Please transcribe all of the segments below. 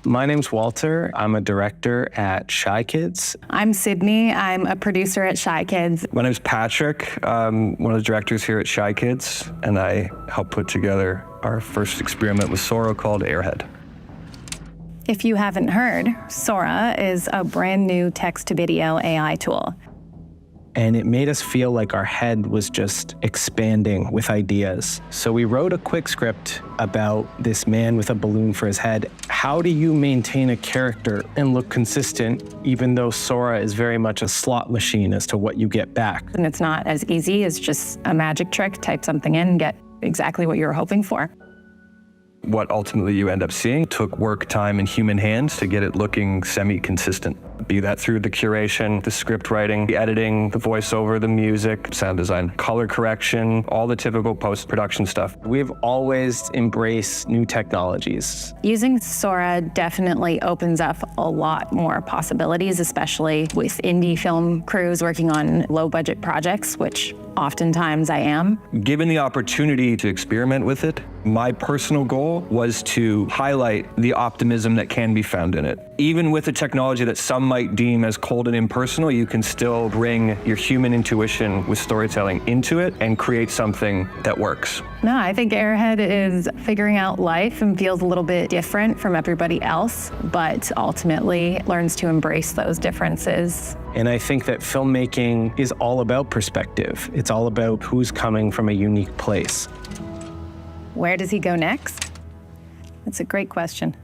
My name's Wlater. I'm a director at Shy Kids. I'm Sydney. I'm a producer at Shy Kids. My name's Patrick. I'm one of the directors here at Shy Kids, and I helped put together our first experiment with Sora called Airhead. If you haven't heard, Sora is a brand new text-to-video AI tool. And it made us feel like our head was just expanding with ideas. So we wrote a quick script about this man with a balloon for his head. How do you maintain a character and look consistent, even though Sora is very much a slot machine as to what you get back? And it's not as easy as just a magic trick, type something in, get exactly what you were hoping for. What ultimately you end up seeing took work, time, and human hands to get it looking semi-consistent. Be that through the curation, the script writing, the editing, the voiceover, the music, sound design, color correction, all the typical post-production stuff. We've always embraced new technologies. Using Sora definitely opens up a lot more possibilities, especially with indie film crews working on low-budget projects, which oftentimes I am. Given the opportunity to experiment with it, my personal goal was to highlight the optimism that can be found in it. Even with a technology that some might deem as cold and impersonal, you can still bring your human intuition with storytelling into it and create something that works. No, I think Airhead is figuring out life and feels a little bit different from everybody else, but ultimately learns to embrace those differences. And I think that filmmaking is all about perspective. It's all about who's coming from a unique place. Where does he go next? That's a great question.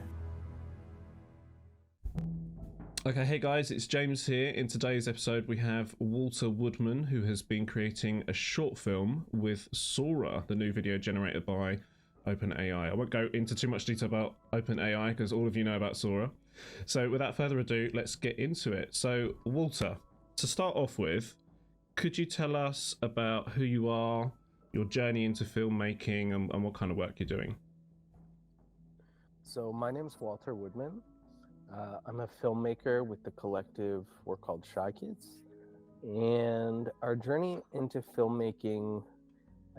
Okay, hey guys, it's James here. In today's episode, we have Wlater Woodman, who has been creating a short film with Sora, the new video generated by OpenAI. I won't go into too much detail about OpenAI because all of you know about Sora. So without further ado, let's get into it. So Wlater, to start off with, could you tell us about who you are, your journey into filmmaking, and what kind of work you're doing? So my name is Wlater Woodman. I'm a filmmaker with the collective we're called Shy Kids. And our journey into filmmaking,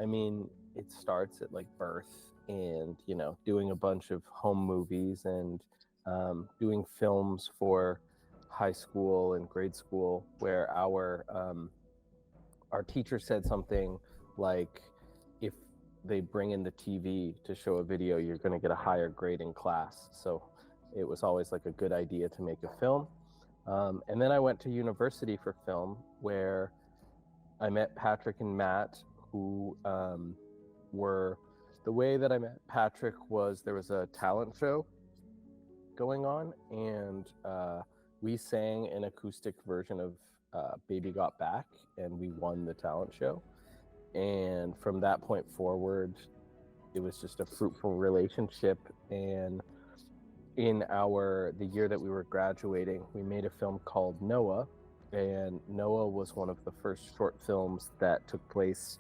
I mean, it starts at like birth and, you know, doing a bunch of home movies and doing films for high school and grade school where our teacher said something like, if they bring in the TV to show a video, you're going to get a higher grade in class. So it was always like a good idea to make a film. And then I went to university for film where I met Patrick and Matt, who the way that I met Patrick was there was a talent show going on, and we sang an acoustic version of Baby Got Back, and we won the talent show. And from that point forward, it was just a fruitful relationship. And in the year that we were graduating, we made a film called Noah, and Noah was one of the first short films that took place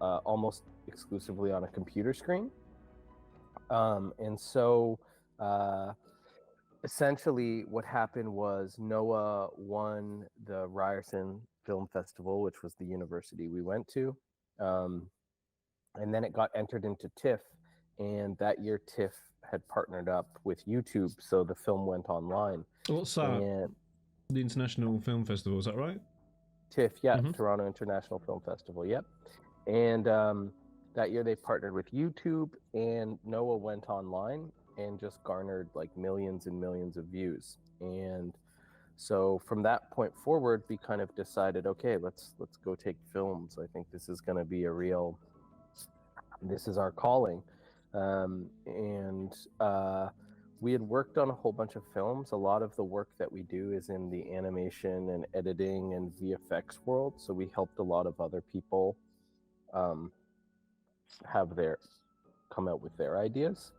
almost exclusively on a computer screen. And so essentially what happened was Noah won the Ryerson Film Festival, which was the university we went to. And then it got entered into TIFF, and that year TIFF had partnered up with YouTube, so the film went online. What's that? And the International Film Festival, is that right? TIFF, yeah, Toronto International Film Festival, yep. And that year they partnered with YouTube, and Noah went online and just garnered like millions and millions of views. And so from that point forward, we kind of decided, okay, let's go take films. I think this is going to be this is our calling. We had worked on a whole bunch of films. A lot of the work that we do is in the animation and editing and VFX world. So we helped a lot of other people come out with their ideas.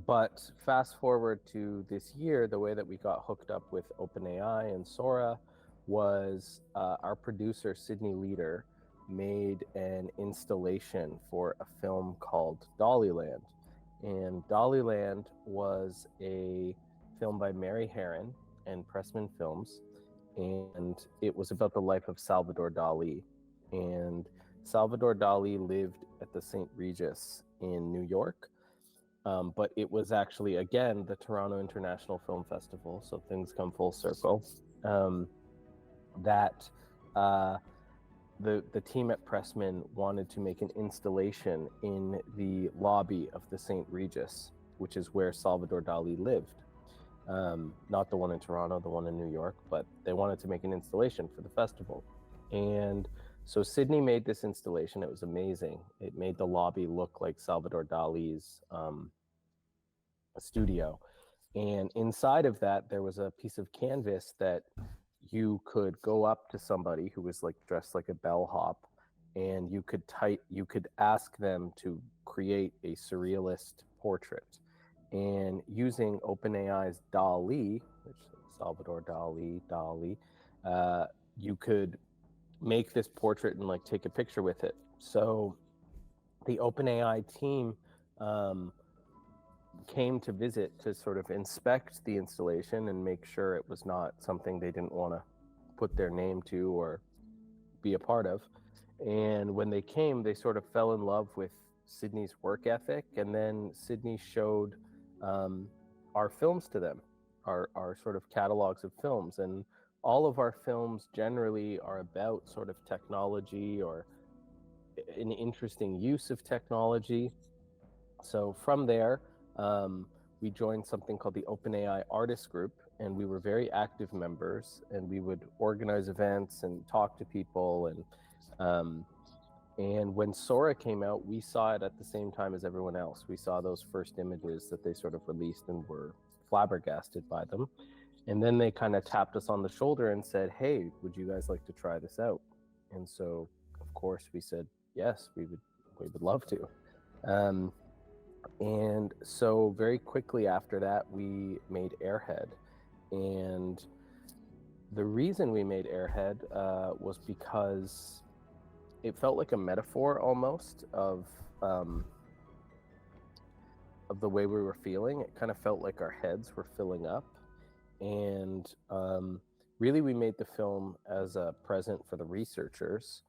But fast forward to this year, the way that we got hooked up with OpenAI and Sora was our producer, Sydney Wlater, made an installation for a film called Dollyland. And Dollyland was a film by Mary Herron and Pressman Films. And it was about the life of Salvador Dali. And Salvador Dali lived at the St. Regis in New York. But it was actually, again, the Toronto International Film Festival, so things come full circle, that the team at Pressman wanted to make an installation in the lobby of the St. Regis, which is where Salvador Dali lived. Not the one in Toronto, the one in New York, but they wanted to make an installation for the festival. And so Sydney made this installation. It was amazing. It made the lobby look like Salvador Dali's studio. And inside of that, there was a piece of canvas that you could go up to somebody who was like dressed like a bellhop, and you could ask them to create a surrealist portrait. And using OpenAI's DALL-E, which Salvador Dali, you could make this portrait and like take a picture with it. So the OpenAI team came to visit to sort of inspect the installation and make sure it was not something they didn't want to put their name to or be a part of. And when they came, they sort of fell in love with Sydney's work ethic. And then Sydney showed our films to them, our sort of catalogs of films. And all of our films generally are about sort of technology or an interesting use of technology. So from there, we joined something called the OpenAI Artist Group, and we were very active members, and we would organize events and talk to people. And when Sora came out, we saw it at the same time as everyone else. We saw those first images that they sort of released and were flabbergasted by them. And then they kind of tapped us on the shoulder and said, hey, would you guys like to try this out? And so, of course, we said, yes, we would love to. And so very quickly after that, we made Airhead. And the reason we made Airhead was because it felt like a metaphor almost of the way we were feeling. It kind of felt like our heads were filling up. And really, we made the film as a present for the researchers.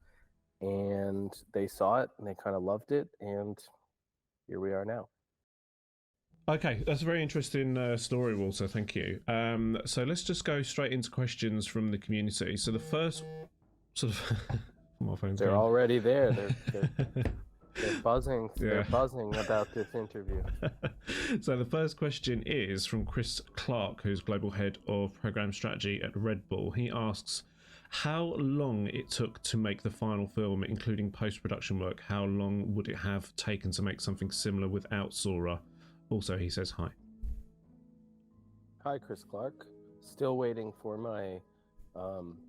And they saw it and they kind of loved it. And here we are now. Okay, that's a very interesting story, Walter. Thank you. So let's just go straight into questions from the community. So the first sort of my phone's They're going. already there. They're buzzing. Yeah. They're buzzing about this interview. So the first question is from Chris Clark, who's Global Head of Program Strategy at Red Bull. He asks, how long it took to make the final film, including post-production work? How long would it have taken to make something similar without Sora? Also, he says hi. Hi, Chris Clark. Still waiting for my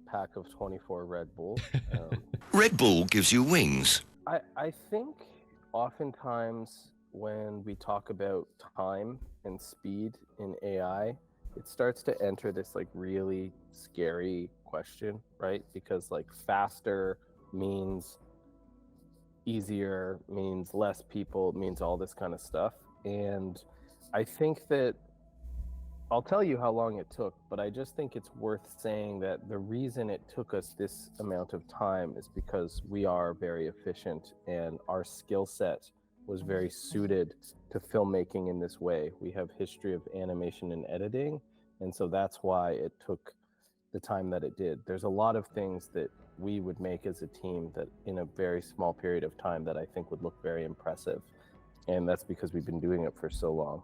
pack of 24 Red Bull. Red Bull gives you wings. I think oftentimes when we talk about time and speed in AI, it starts to enter this like really scary question, right? Because like faster means easier, means less people, means all this kind of stuff. And I think that I'll tell you how long it took, but I just think it's worth saying that the reason it took us this amount of time is because we are very efficient and our skill set was very suited to filmmaking in this way. We have history of animation and editing, and so that's why it took the time that it did. There's a lot of things that we would make as a team that in a very small period of time that I think would look very impressive. And that's because we've been doing it for so long.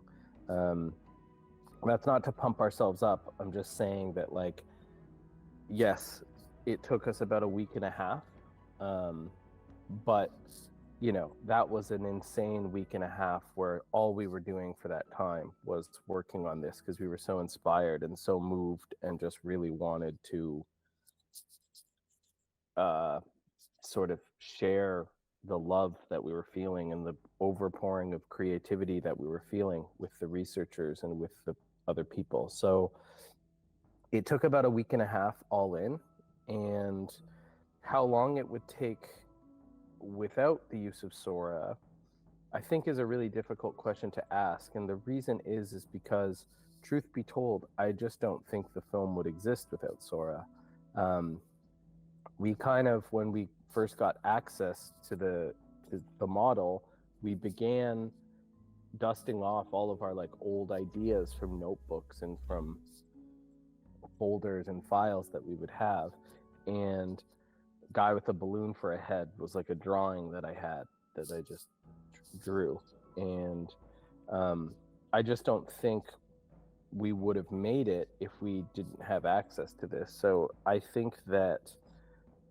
That's not to pump ourselves up. I'm just saying that, like, yes, it took us about a week and a half. But, you know, that was an insane week and a half where all we were doing for that time was working on this because we were so inspired and so moved and just really wanted to sort of share the love that we were feeling and the overpouring of creativity that we were feeling with the researchers and with the other people. So it took about a week and a half all in. And how long it would take without the use of Sora, I think is a really difficult question to ask. And the reason is because, truth be told, I just don't think the film would exist without Sora. We kind of, when we first got access to the model, we began dusting off all of our like old ideas from notebooks and from folders and files that we would have. And guy with a balloon for a head was like a drawing that I had that I just drew. And I just don't think we would have made it if we didn't have access to this. So I think that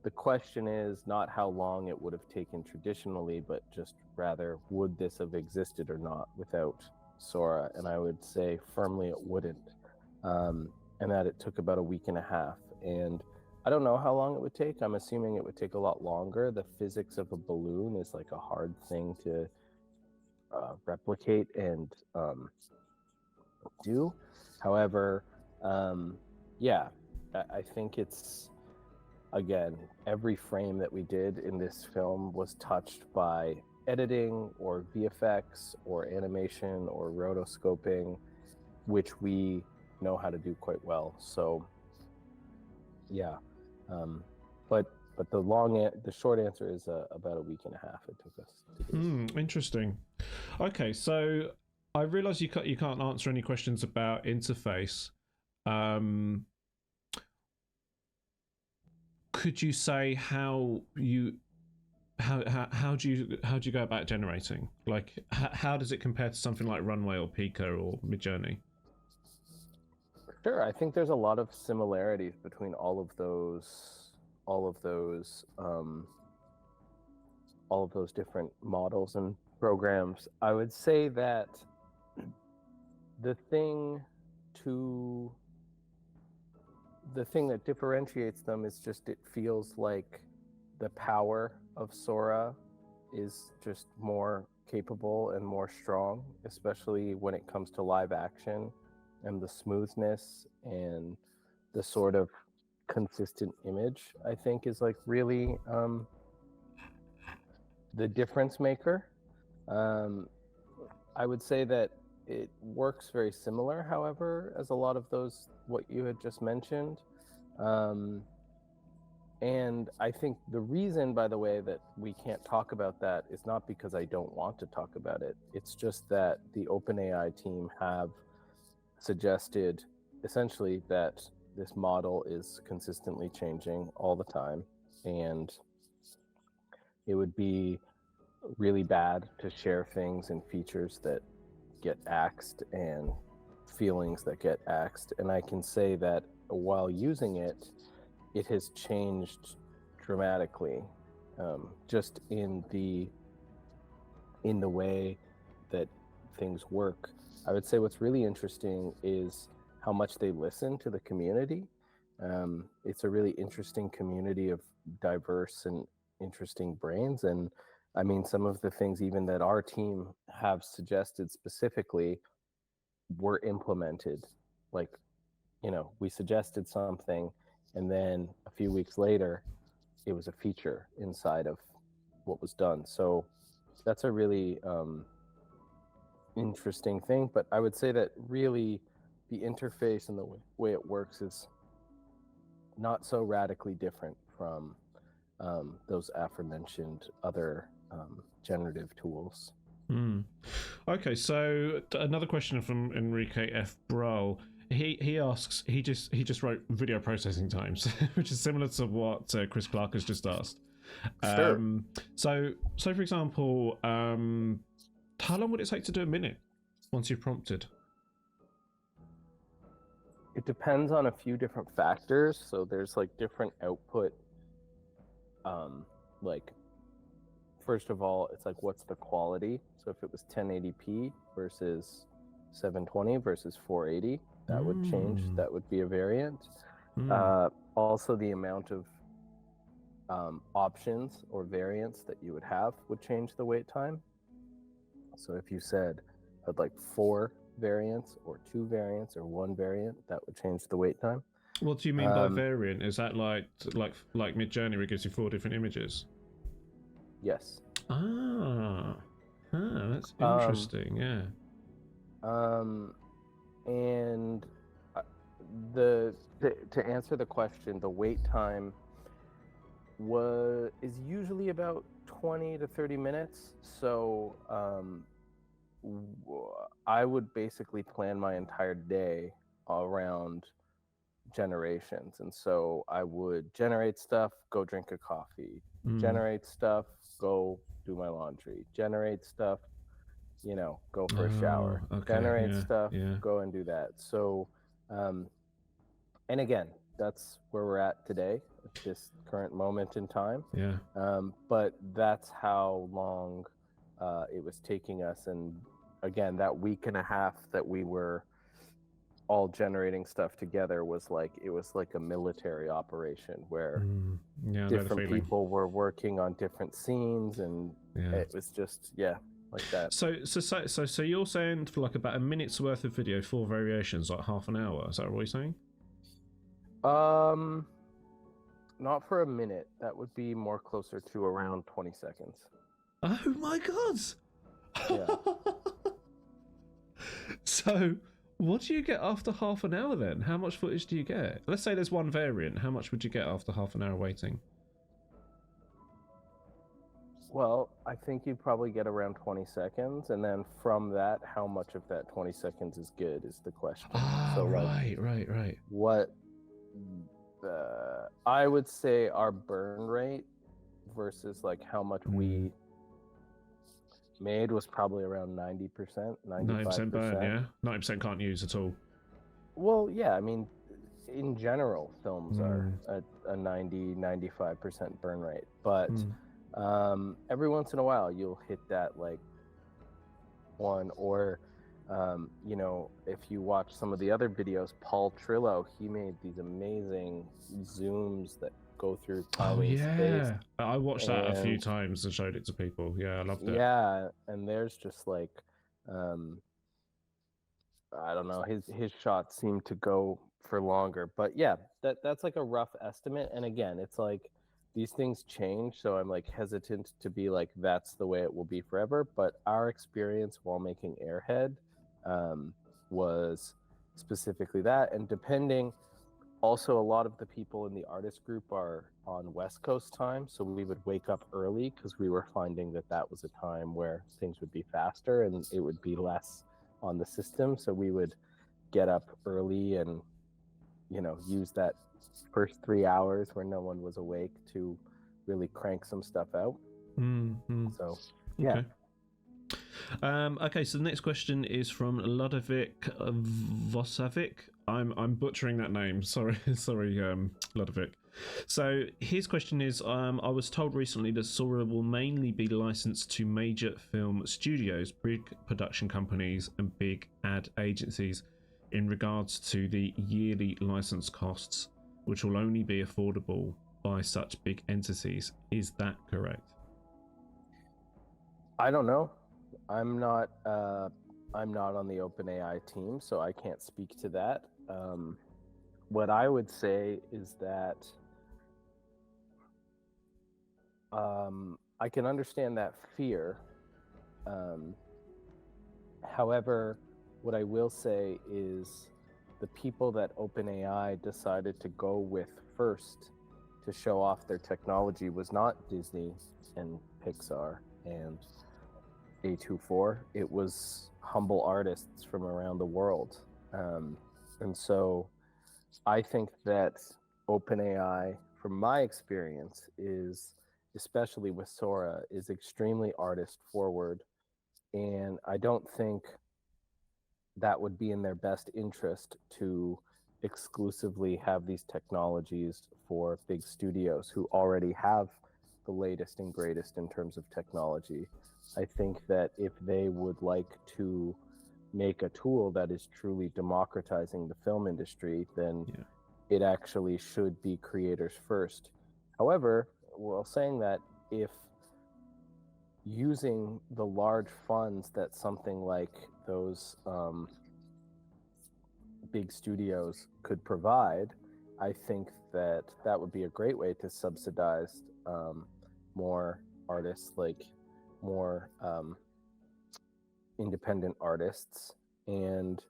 the question is not how long it would have taken traditionally, but just rather, would this have existed or not without Sora? And I would say firmly it wouldn't. And that it took about a week and a half. And I don't know how long it would take. I'm assuming it would take a lot longer. The physics of a balloon is like a hard thing to replicate and do. However, yeah, I think it's, again, every frame that we did in this film was touched by editing or VFX or animation or rotoscoping, which we know how to do quite well. So yeah, but the short answer is about a week and a half it took us to do this. Interesting. Okay, so I realize you can't answer any questions about interface. Could you say how do you go about generating? Like, how does it compare to something like Runway or Pika or Midjourney? Sure, I think there's a lot of similarities between all of those different models and programs. I would say that the thing that differentiates them is just it feels like the power of Sora is just more capable and more strong, especially when it comes to live action, and the smoothness and the sort of consistent image, I think, is like really the difference maker. I would say that it works very similar, however, as a lot of those, what you had just mentioned. And I think the reason, by the way, that we can't talk about that is not because I don't want to talk about it. It's just that the OpenAI team have suggested essentially that this model is consistently changing all the time, and it would be really bad to share things and features that get axed and feelings that get axed. And I can say that while using it, it has changed dramatically, just in the way that things work. I would say what's really interesting is how much they listen to the community. It's a really interesting community of diverse and interesting brains. And I mean, some of the things even that our team have suggested specifically were implemented. Like, we suggested something, and then a few weeks later, it was a feature inside of what was done. So that's a really interesting thing. But I would say that really the interface and the way it works is not so radically different from those aforementioned other generative tools. Okay, so another question from Enrique F. Broll. He asks, he just wrote video processing times, which is similar to what Chris Clark has just asked. Sure. So for example, how long would it take to do a minute once you've prompted? It depends on a few different factors. So there's like different output. Like, first of all, it's like, what's the quality? So if it was 1080p versus 720 versus 480, that would change. That would be a variant. Also, the amount of options or variants that you would have would change the wait time. So if you said had like 4 variants or 2 variants or 1 variant, that would change the wait time. What do you mean by variant? Is that like Midjourney, where it gives you 4 different images? Yes. That's interesting. Yeah. And to answer the question, the wait time is usually about 20 to 30 minutes. So I would basically plan my entire day around generations. And so I would generate stuff, go drink a coffee, generate stuff, go do my laundry, generate stuff, go for a shower, generate stuff, go and do that. So, and again, that's where we're at today, at this current moment in time. Yeah. But that's how long it was taking us. And again, that week and a half that we were all generating stuff together was like a military operation where different people were working on different scenes, and it was just like that. So you're saying for like about a minute's worth of video, 4 variations, like half an hour? Is that what you're saying? Not for a minute. That would be more closer to around 20 seconds. Oh my god! Yeah. So, what do you get after half an hour then? How much footage do you get? Let's say there's one variant. How much would you get after half an hour waiting? Well, I think you'd probably get around 20 seconds, and then from that, how much of that 20 seconds is good is the question. So right. What I would say our burn rate versus like how much we made was probably around 90%, 95%. Burn, yeah? 90% can't use at all. Well, yeah, I mean, in general, films are a 90-95% burn rate, but every once in a while you'll hit that like one, or if you watch some of the other videos, Paul Trillo, he made these amazing zooms that go through time and space. I watched that a few times and showed it to people. Yeah, I loved it. Yeah, and there's just like I don't know, his shots seem to go for longer, but yeah, that's like a rough estimate. And again, it's like these things change, so I'm like hesitant to be like that's the way it will be forever. But our experience while making Airhead was specifically that. And depending, also a lot of the people in the artist group are on West Coast time, so we would wake up early because we were finding that was a time where things would be faster and it would be less on the system. So we would get up early and use that first 3 hours where no one was awake to really crank some stuff out. So yeah. Okay, so the next question is from Ludovic Vosavic. I'm butchering that name. Sorry, Ludovic. So his question is: I was told recently that Sora will mainly be licensed to major film studios, big production companies, and big ad agencies in regards to the yearly license costs, which will only be affordable by such big entities. Is that correct? I don't know. I'm not on the OpenAI team, so I can't speak to that. What I would say is that I can understand that fear. However, what I will say is the people that OpenAI decided to go with first to show off their technology was not Disney and Pixar and A24. It was humble artists from around the world. And so I think that OpenAI, from my experience, is, especially with Sora, is extremely artist forward. And I don't think that would be in their best interest to exclusively have these technologies for big studios who already have the latest and greatest in terms of technology. I think that if they would like to make a tool that is truly democratizing the film industry, then it actually should be creators first. However, while saying that, if using the large funds that something like those big studios could provide, I think that would be a great way to subsidize more artists, like more independent artists. And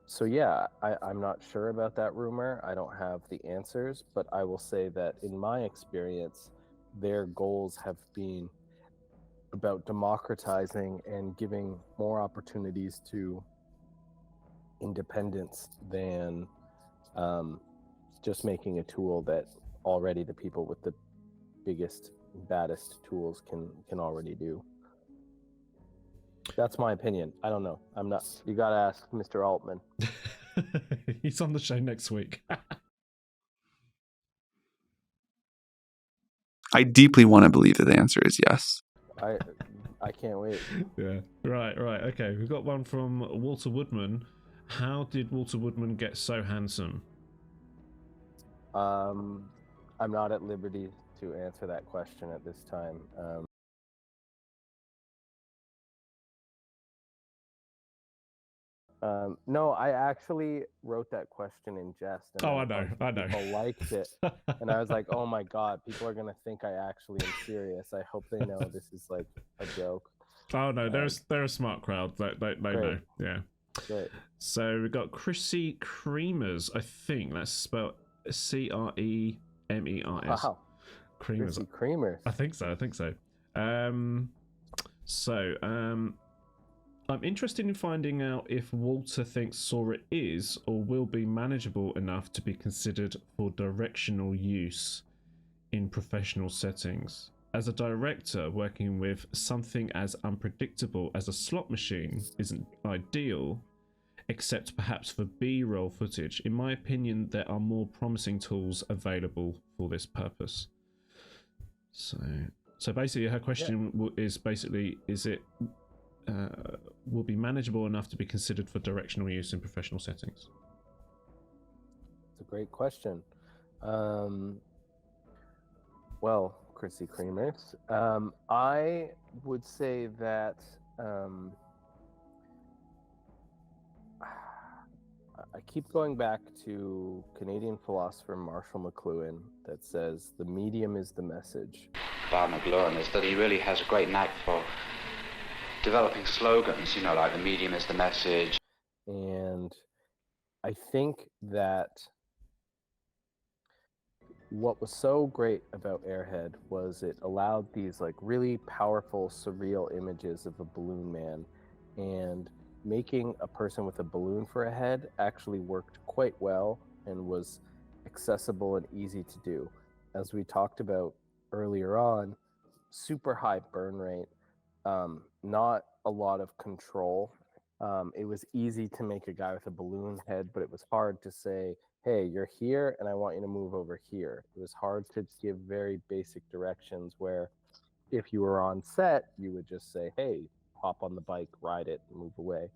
so yeah, I'm not sure about that rumor. I don't have the answers, but I will say that in my experience, their goals have been about democratizing and giving more opportunities to independence than just making a tool that already the people with the biggest, baddest tools can already do. That's my opinion. I don't know. I'm not. You gotta ask Mr. Altman. He's on the show next week. I deeply want to believe that the answer is yes. I can't wait. Yeah. Right. Okay. We've got one from Walter Woodman. How did Walter Woodman get so handsome? I'm not at liberty to answer that question at this time. No, I actually wrote that question in jest. And I know. People liked it. And I was like, oh my God, people are going to think I actually am serious. I hope they know this is like a joke. Oh no, they're a smart crowd. They know. Yeah. Great. So we've got Chrissy Creamers. I think that's spelled Creemers. Wow. Creamers. Chrissy Creamers. I think so. I'm interested in finding out if Walter thinks Sora is or will be manageable enough to be considered for directional use in professional settings. As a director, working with something as unpredictable as a slot machine isn't ideal, except perhaps for B-roll footage. In my opinion, there are more promising tools available for this purpose. So basically, her question is basically, is it will be manageable enough to be considered for directional use in professional settings? It's a great question. Well, Chrissy Creamers, I would say that I keep going back to Canadian philosopher Marshall McLuhan that says the medium is the message. About McLuhan is that he really has a great knack for developing slogans, like the medium is the message. And I think that what was so great about Airhead was it allowed these like really powerful, surreal images of a balloon man, and making a person with a balloon for a head actually worked quite well and was accessible and easy to do. As we talked about earlier on, super high burn rate, not a lot of control. It was easy to make a guy with a balloon head, but it was hard to say, hey, you're here and I want you to move over here. It was hard to give very basic directions where if you were on set, you would just say, hey, hop on the bike, ride it, and move away.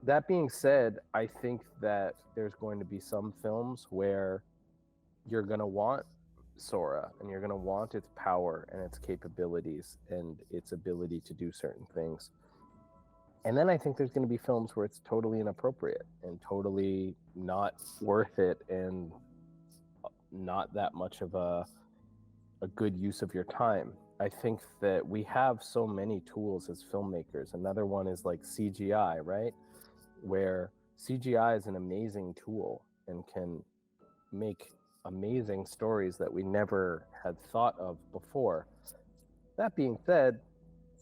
That being said, I think that there's going to be some films where you're going to want Sora and you're going to want its power and its capabilities and its ability to do certain things. And then I think there's going to be films where it's totally inappropriate and totally not worth it and not that much of a good use of your time. I think that we have so many tools as filmmakers. Another one is like CGI, right? Where CGI is an amazing tool and can make amazing stories that we never had thought of before. That being said,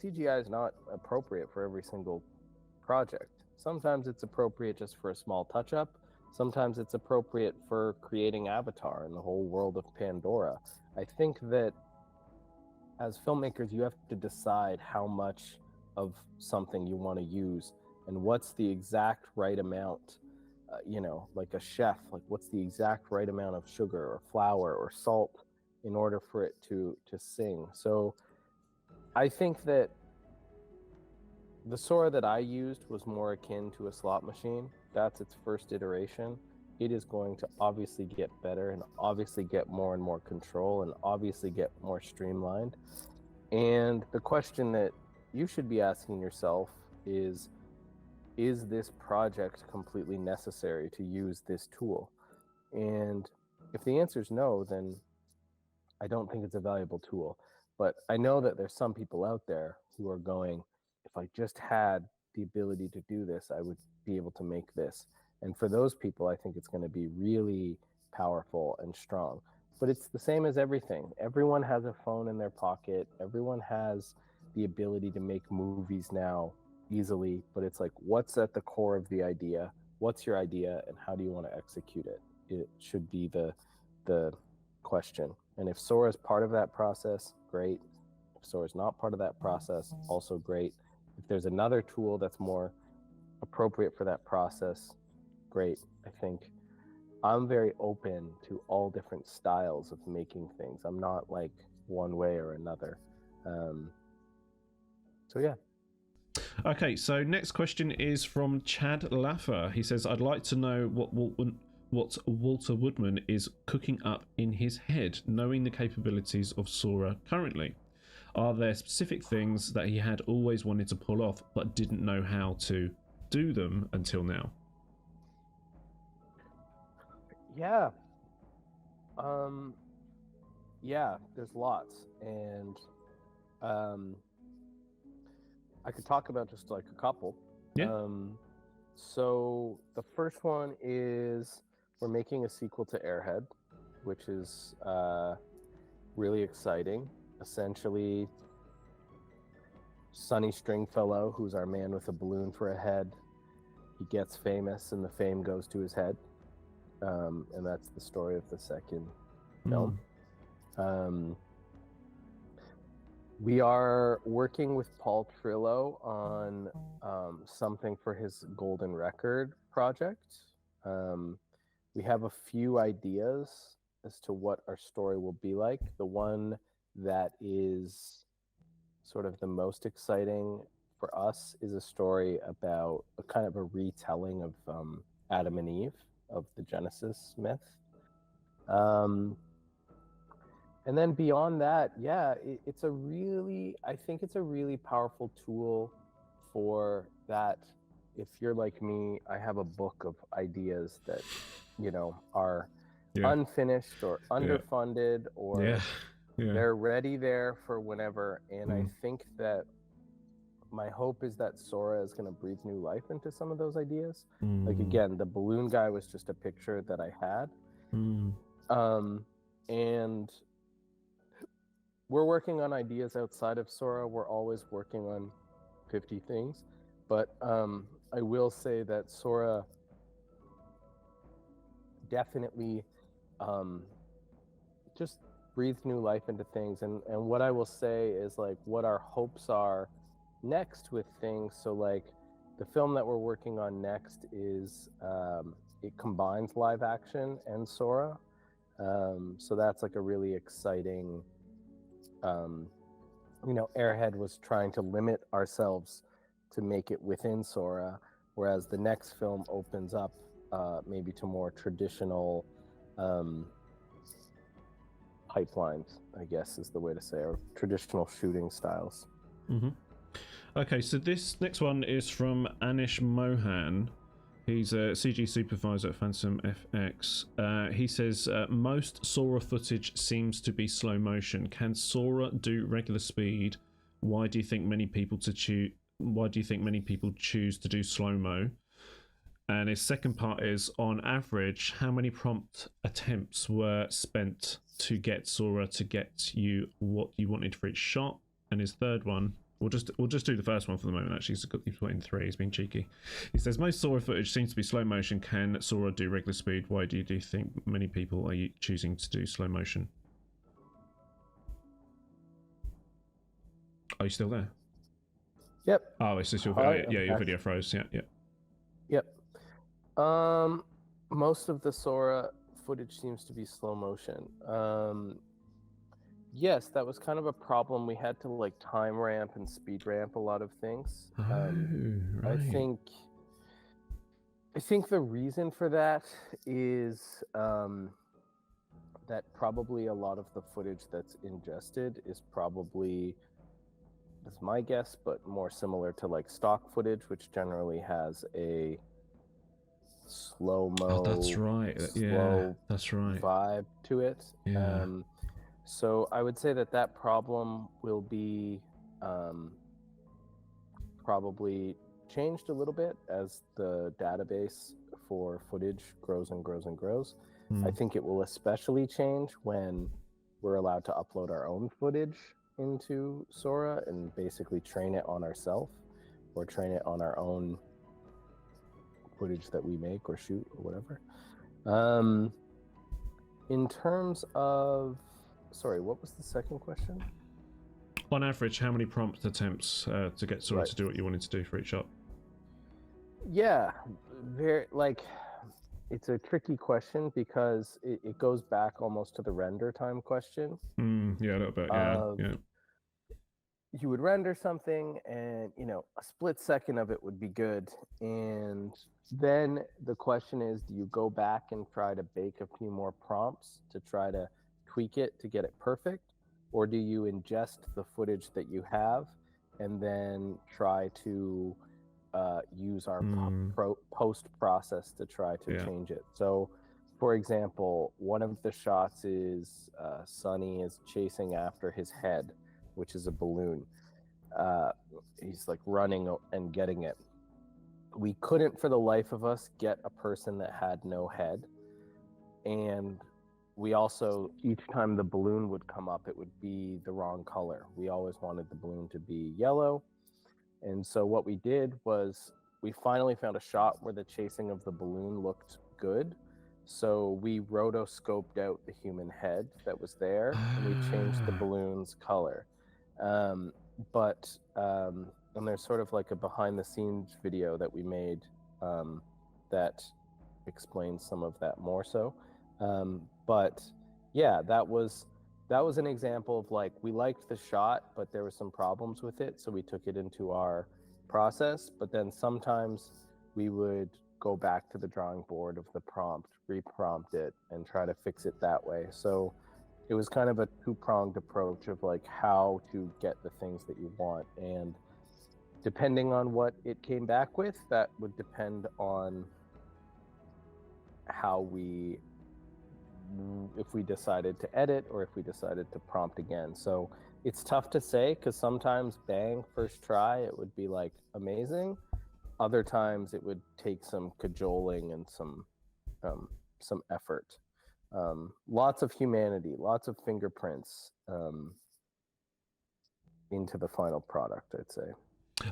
CGI is not appropriate for every single project. Sometimes it's appropriate just for a small touch-up. Sometimes it's appropriate for creating Avatar and the whole world of Pandora. I think that as filmmakers, you have to decide how much of something you want to use and what's the exact right amount. Like a chef, like what's the exact right amount of sugar or flour or salt in order for it to sing. So I think that the Sora that I used was more akin to a slot machine. That's its first iteration. It is going to obviously get better and obviously get more and more control and obviously get more streamlined. And the question that you should be asking yourself is this project completely necessary to use this tool? And if the answer is no, then I don't think it's a valuable tool. But I know that there's some people out there who are going, if I just had the ability to do this, I would be able to make this. And for those people, I think it's going to be really powerful and strong. But it's the same as everything. Everyone has a phone in their pocket. Everyone has the ability to make movies now easily, but it's like, what's at the core of the idea? What's your idea, and how do you want to execute it? It should be the question. And if Sora is part of that process, great. If Sora is not part of that process, also great. If there's another tool that's more appropriate for that process, great. I think I'm very open to all different styles of making things. I'm not like one way or another. So yeah. Okay, so next question is from Chad Laffer. He says, I'd like to know what Wlater Woodman is cooking up in his head, knowing the capabilities of Sora currently. Are there specific things that he had always wanted to pull off but didn't know how to do them until now? Yeah. Yeah, there's lots. And I could talk about just like a couple. Yeah. So the first one is we're making a sequel to Airhead, which is really exciting. Essentially, Sonny Stringfellow, who's our man with a balloon for a head, he gets famous and the fame goes to his head. And that's the story of the second film. We are working with Paul Trillo on something for his Golden Record project. We have a few ideas as to what our story will be like. The one that is sort of the most exciting for us is a story about a kind of a retelling of Adam and Eve, of the Genesis myth. And then beyond that, yeah, it's a really, I think it's a really powerful tool for that. If you're like me, I have a book of ideas that, you know, are unfinished or underfunded or they're ready there for whenever. And I think that my hope is that Sora is going to breathe new life into some of those ideas. Like, again, the balloon guy was just a picture that I had. And we're working on ideas outside of Sora. We're always working on 50 things. But I will say that Sora definitely just breathed new life into things. And what I will say is, like, what our hopes are next with things. So, like, the film that we're working on next is it combines live action and Sora. So that's like a really exciting, you know, Airhead was trying to limit ourselves to make it within Sora, whereas the next film opens up maybe to more traditional pipelines, I guess is the way to say, or traditional shooting styles. Okay, so this next one is from Anish Mohan. He's a CG supervisor at Phantom FX. He says, most Sora footage seems to be slow motion. Can Sora do regular speed? Why do you think many people choose to do slow-mo? And his second part is, on average, how many prompt attempts were spent to get Sora to get you what you wanted for each shot? And his third one, we'll just do the first one for the moment. Actually, he's put in 3. He's being cheeky. He says, most Sora footage seems to be slow motion. Can Sora do regular speed? Why do you think many people are choosing to do slow motion? Are you still there? Yep. Oh, it's just your your video froze. Yeah. Yep. Most of the Sora footage seems to be slow motion. Yes, that was kind of a problem. We had to like time ramp and speed ramp a lot of things. Right. I think the reason for that is that probably a lot of the footage that's ingested is probably, that's my guess, but more similar to like stock footage, which generally has a slow-mo, that's right. That's right. vibe to it. Yeah. So I would say that problem will be probably changed a little bit as the database for footage grows and grows and grows. I think it will especially change when we're allowed to upload our own footage into Sora and basically train it on ourselves or train it on our own footage that we make or shoot or whatever. In terms of, sorry, what was the second question? On average, how many prompt attempts to get Sora Right. to do what you wanted to do for each shot? Yeah, very it's a tricky question because it goes back almost to the render time question. Yeah, a little bit. Yeah. You would render something and a split second of it would be good, and then the question is, do you go back and try to bake a few more prompts to try to tweak it to get it perfect, or do you ingest the footage that you have and then try to use our post process to try to change it? So for example, one of the shots is Sonny is chasing after his head, which is a balloon. He's like running and getting it. We couldn't for the life of us get a person that had no head. And we also, each time the balloon would come up, it would be the wrong color. We always wanted the balloon to be yellow. And so what we did was we finally found a shot where the chasing of the balloon looked good. So we rotoscoped out the human head that was there, and we changed the balloon's color. And there's sort of like a behind the scenes video that we made that explains some of that more so. But yeah, that was an example of like, we liked the shot, but there were some problems with it, so we took it into our process. But then sometimes we would go back to the drawing board of the prompt, reprompt it, and try to fix it that way. So it was kind of a two-pronged approach of like how to get the things that you want, and depending on what it came back with, that would depend on how if we decided to edit or if we decided to prompt again. So it's tough to say, because sometimes bang, first try, it would be like amazing. Other times it would take some cajoling and some effort. Lots of humanity, lots of fingerprints into the final product, I'd say.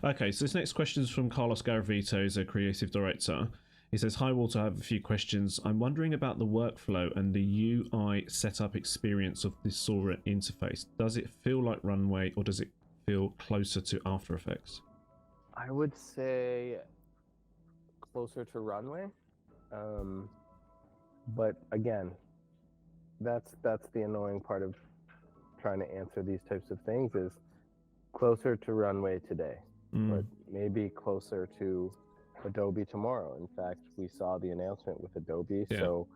Okay, so this next question is from Carlos Garavito, who's a creative director. He says, "Hi Walter, I have a few questions. I'm wondering about the workflow and the UI setup experience of the Sora interface. Does it feel like Runway, or does it feel closer to After Effects?" I would say closer to Runway. But again, that's the annoying part of trying to answer these types of things, is closer to Runway today, but maybe closer to Adobe tomorrow. In fact, we saw the announcement with Adobe, so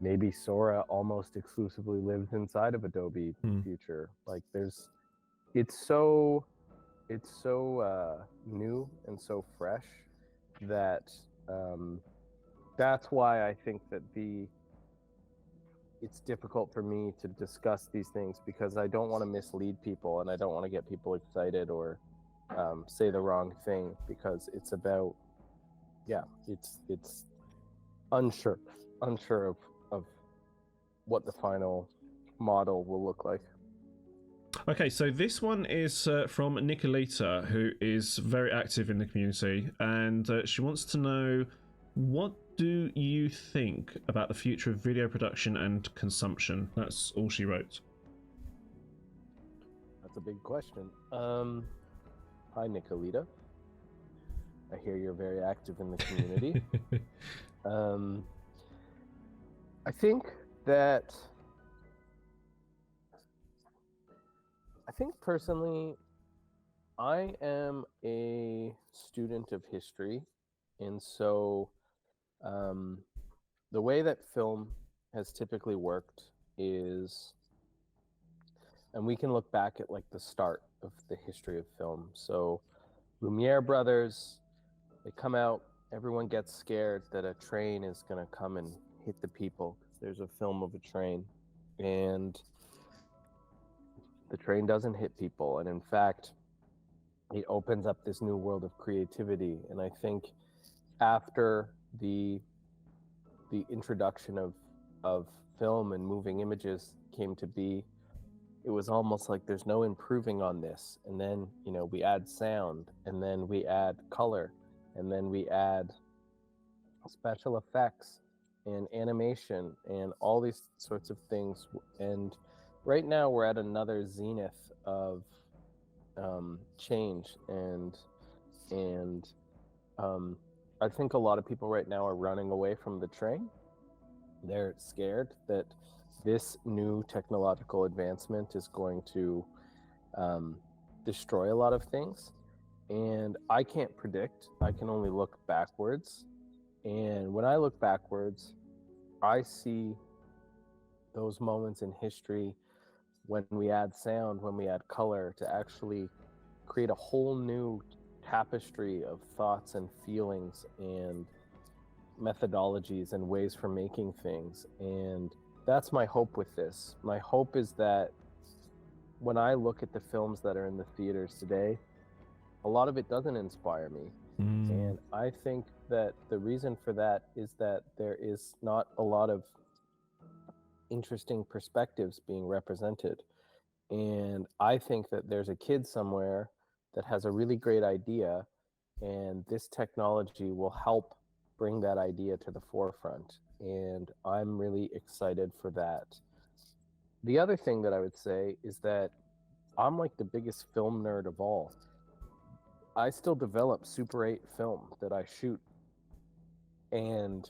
maybe Sora almost exclusively lives inside of Adobe future. Like it's so new and so fresh that that's why I think that it's difficult for me to discuss these things, because I don't want to mislead people and I don't want to get people excited or say the wrong thing, because it's about, it's unsure of what the final model will look like. Okay, so this one is from Wlater, who is very active in the community, and she wants to know, what do you think about the future of video production and consumption? That's all she wrote. That's a big question. Hi, Wlater. I hear you're very active in the community. I think personally, I am a student of history, and so the way that film has typically worked is, and we can look back at like the start of the history of film. So Lumiere brothers, they come out, everyone gets scared that a train is going to come and hit the people. There's a film of a train, and the train doesn't hit people. And in fact, it opens up this new world of creativity. And I think after the introduction of film and moving images came to be, it was almost like there's no improving on this. And then, we add sound, and then we add color, and then we add special effects and animation and all these sorts of things. And right now we're at another zenith of change, and I think a lot of people right now are running away from the train. They're scared that this new technological advancement is going to destroy a lot of things. And I can't predict. I can only look backwards. And when I look backwards, I see those moments in history when we add sound, when we add color, to actually create a whole new tapestry of thoughts and feelings and methodologies and ways for making things. And that's my hope with this. My hope is that when I look at the films that are in the theaters today, a lot of it doesn't inspire me. And I think that the reason for that is that there is not a lot of interesting perspectives being represented. And I think that there's a kid somewhere that has a really great idea, and this technology will help bring that idea to the forefront. And I'm really excited for that. The other thing that I would say is that I'm like the biggest film nerd of all. I still develop Super 8 film that I shoot, and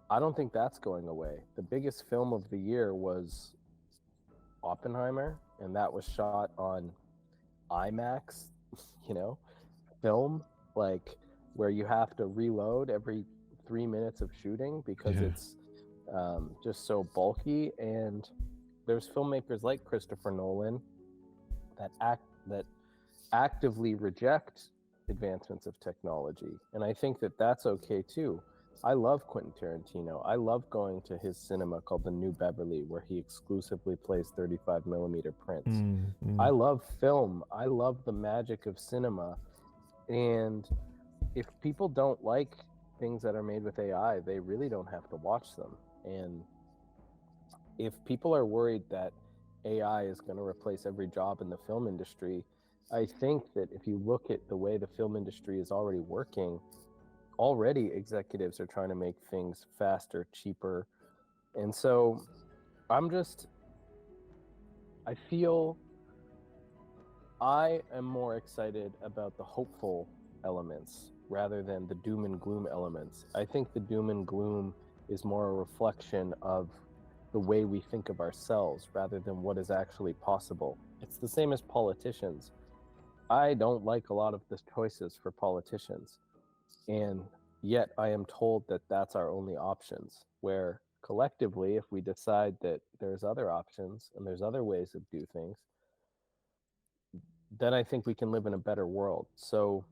I don't think that's going away. The biggest film of the year was Oppenheimer, and that was shot on IMAX, film, like where you have to reload every 3 minutes of shooting because it's just so bulky. And there's filmmakers like Christopher Nolan that actively reject advancements of technology, and I think that that's okay too. I love Quentin Tarantino. I love going to his cinema called the New Beverly, where he exclusively plays 35 millimeter prints. I love film. I love the magic of cinema. And if people don't like things that are made with AI, they really don't have to watch them. And if people are worried that AI is going to replace every job in the film industry, I think that if you look at the way the film industry is already working, already executives are trying to make things faster, cheaper. And so I feel I am more excited about the hopeful elements rather than the doom and gloom elements. I think the doom and gloom is more a reflection of the way we think of ourselves rather than what is actually possible. It's the same as politicians. I don't like a lot of the choices for politicians, and yet I am told that that's our only options, where collectively, if we decide that there's other options and there's other ways to do things, then I think we can live in a better world. So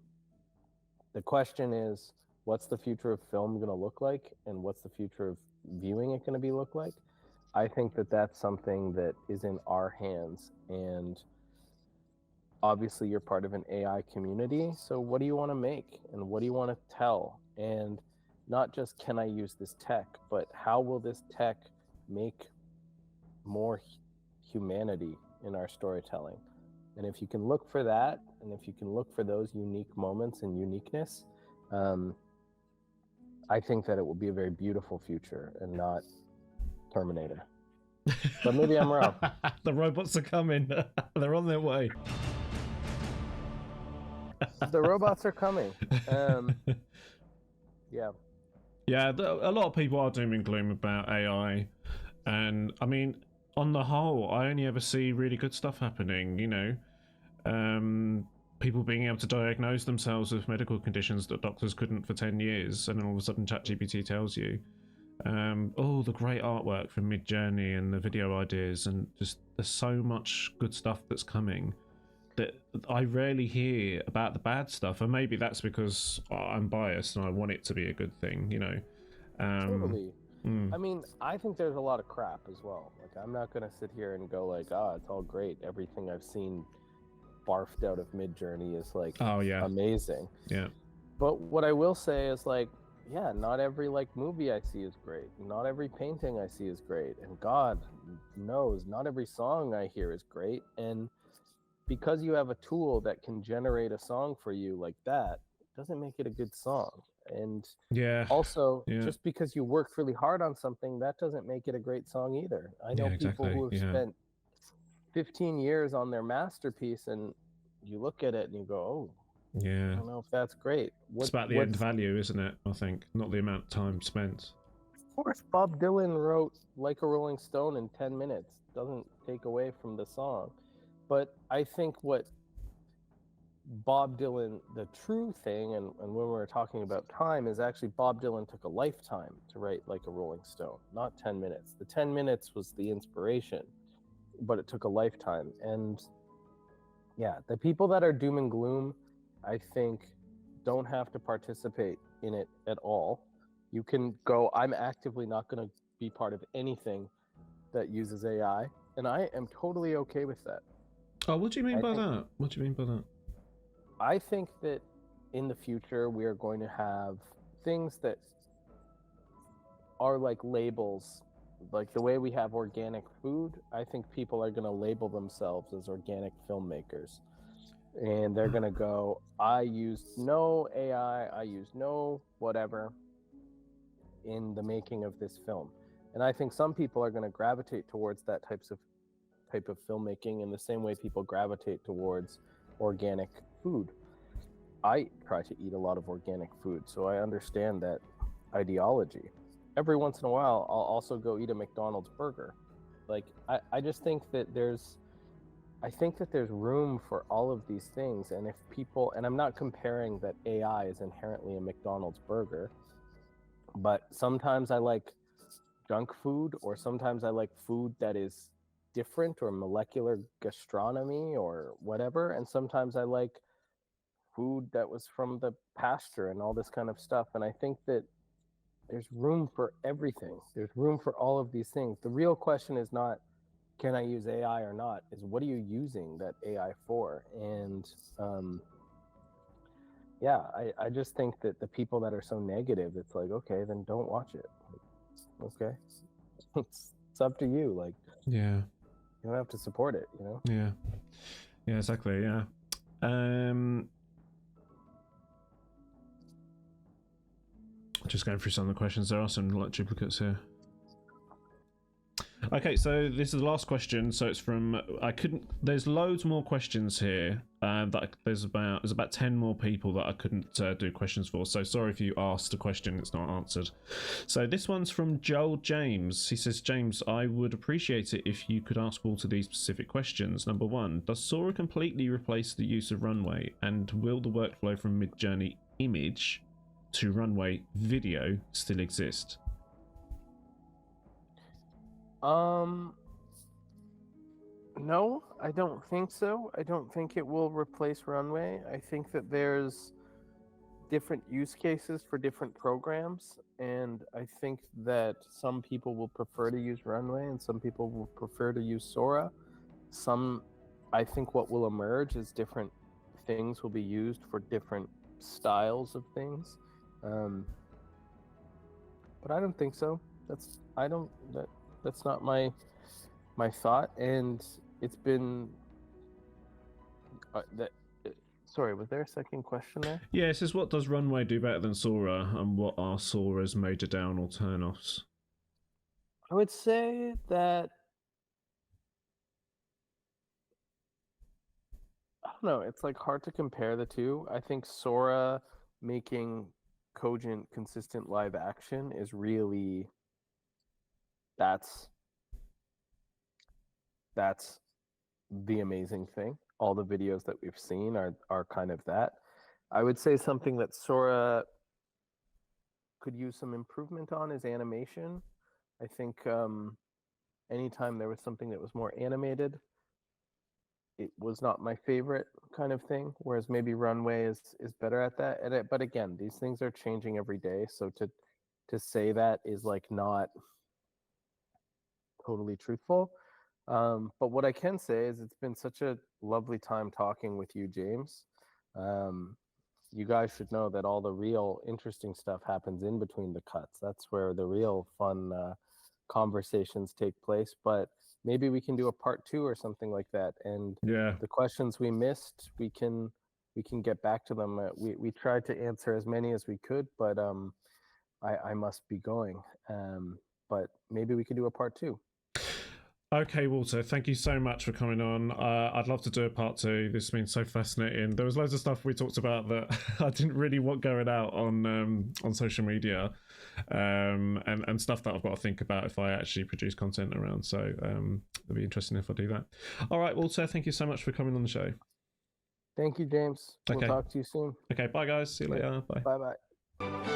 the question is, what's the future of film going to look like, and what's the future of viewing it going to look like? I think that that's something that is in our hands. And obviously you're part of an AI community, so what do you want to make and what do you want to tell? And not just can I use this tech, but how will this tech make more humanity in our storytelling? And if you can look for that, and if you can look for those unique moments and uniqueness, I think that it will be a very beautiful future and not Terminator. But maybe I'm wrong. The robots are coming. They're on their way. The robots are coming. Yeah. Yeah, a lot of people are doom and gloom about AI. And I mean, on the whole, I only ever see really good stuff happening, people being able to diagnose themselves with medical conditions that doctors couldn't for 10 years, and then all of a sudden ChatGPT tells you. The great artwork from Midjourney and the video ideas, and just there's so much good stuff that's coming that I rarely hear about the bad stuff, and maybe that's because I'm biased and I want it to be a good thing, Totally. I mean, I think there's a lot of crap as well. Like, I'm not gonna sit here and go like, it's all great. Everything I've seen barfed out of Midjourney is like amazing. Yeah. But what I will say is, like, yeah, not every like movie I see is great. Not every painting I see is great. And God knows, not every song I hear is great. And because you have a tool that can generate a song for you like that, doesn't make it a good song. And Yeah. also, Yeah. just because you worked really hard on something, that doesn't make it a great song either. I know Yeah, people exactly. who have Yeah. spent 15 years on their masterpiece, and you look at it and you go, oh, I Yeah. don't know if that's great. It's about the end value, isn't it? I think, not the amount of time spent. Of course, Bob Dylan wrote Like a Rolling Stone in 10 minutes. Doesn't take away from the song. But I think what Bob Dylan, the true thing, and when we're talking about time, is actually Bob Dylan took a lifetime to write Like a Rolling Stone, not 10 minutes. The 10 minutes was the inspiration, but it took a lifetime. And yeah, the people that are doom and gloom, I think, don't have to participate in it at all. You can go, I'm actively not going to be part of anything that uses AI, and I am totally okay with that. Oh, what do you mean by that? What do you mean by that? I think that in the future we are going to have things that are like labels, like the way we have organic food. I think people are going to label themselves as organic filmmakers, and they're going to go, I used no AI, I used no whatever in the making of this film. And I think some people are going to gravitate towards that type of filmmaking in the same way people gravitate towards organic food. I try to eat a lot of organic food, so I understand that ideology. Every once in a while, I'll also go eat a McDonald's burger. Like, I just think that there's room for all of these things. And if people, and I'm not comparing that AI is inherently a McDonald's burger, but sometimes I like junk food, or sometimes I like food that is different, or molecular gastronomy or whatever. And sometimes I like food that was from the pasture and all this kind of stuff. And I think that there's room for everything. There's room for all of these things. The real question is not, can I use AI or not? Is what are you using that AI for? And yeah, I just think that the people that are so negative, it's like, okay, then don't watch it. Like, okay, it's up to you. Like, yeah, you don't have to support it, you know? Yeah. Yeah, exactly. Yeah. Just going through some of the questions. There are some like duplicates here. Okay, so this is the last question. So it's from there's loads more questions here. There's about 10 more people that I couldn't do questions for. So sorry if you asked a question it's not answered. So this one's from Joel James. He says, James, I would appreciate it if you could ask Walter these specific questions. Number one, does Sora completely replace the use of Runway, and will the workflow from Midjourney image to Runway video still exist? No, I don't think so. I don't think it will replace Runway. I think that there's different use cases for different programs, and I think that some people will prefer to use Runway and some people will prefer to use Sora. I think what will emerge is different things will be used for different styles of things. But I don't think so. That's not my thought. And it's been sorry, was there a second question there? Yeah, it says, what does Runway do better than Sora, and what are Sora's major down or turn-offs? I would say that, I don't know, it's like hard to compare the two. I think Sora making cogent, consistent live action is really, that's the amazing thing. All the videos that we've seen are kind of that. I would say something that Sora could use some improvement on is animation. I think anytime there was something that was more animated, it was not my favorite kind of thing, whereas maybe Runway is better at that. But again, these things are changing every day, so to say that is like not totally truthful. But what I can say is it's been such a lovely time talking with you, James. you guys should know that all the real interesting stuff happens in between the cuts. That's where the real fun conversations take place. But maybe we can do a part 2 or something like that. And Yeah. the questions we missed, we can get back to them. We tried to answer as many as we could, but I must be going. But maybe we could do a part 2. Okay, Walter, thank you so much for coming on. I'd love to do a part 2. This has been so fascinating. There was loads of stuff we talked about that I didn't really want going out on social media, and stuff that I've got to think about if I actually produce content around. So it'll be interesting if I do that. All right, Walter, thank you so much for coming on the show. Thank you, James. Okay. We'll talk to you soon. Okay, bye guys. See you later. Bye. Bye.